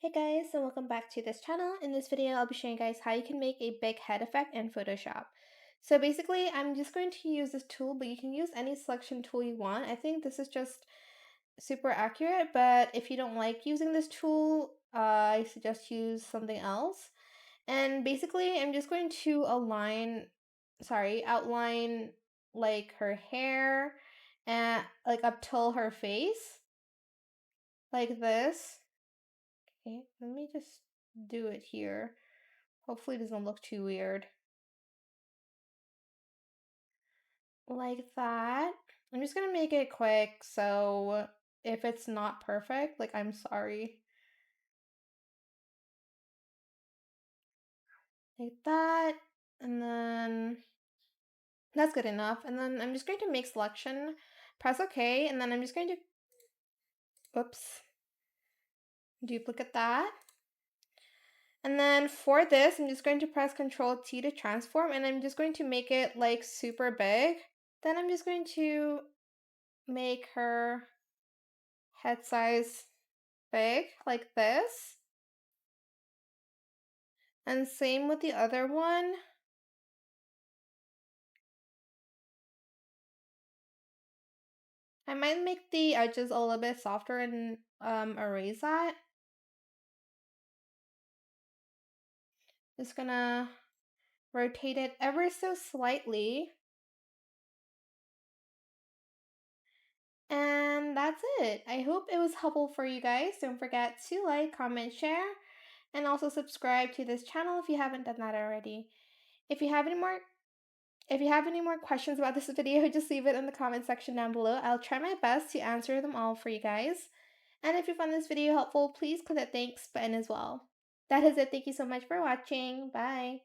Hey guys, and welcome back to this channel. In this video, I'll be showing you guys how you can make a big head effect in Photoshop. So basically, I'm just going to use this tool, but you can use any selection tool you want. I think this is just super accurate, but if you don't like using this tool, I suggest use something else. And basically, I'm just going to outline like her hair and like up till her face, like this. Okay, let me just do it here. Hopefully it doesn't look too weird. Like that. I'm just gonna make it quick, so if it's not perfect, like I'm sorry. Like that. And then that's good enough. And then I'm just going to make selection, press OK, and then I'm just going to, oops, duplicate that. And then for this, I'm just going to press Control T to transform, and I'm just going to make it like super big. Then I'm just going to make her head size big, like this. And same with the other one. I might make the edges a little bit softer and erase that. Just gonna rotate it ever so slightly. And that's it. I hope it was helpful for you guys. Don't forget to like, comment, share, and also subscribe to this channel if you haven't done that already. If you have any more questions about this video, just leave it in the comment section down below. I'll try my best to answer them all for you guys. And if you found this video helpful, please click that thanks button as well. That is it. Thank you so much for watching. Bye.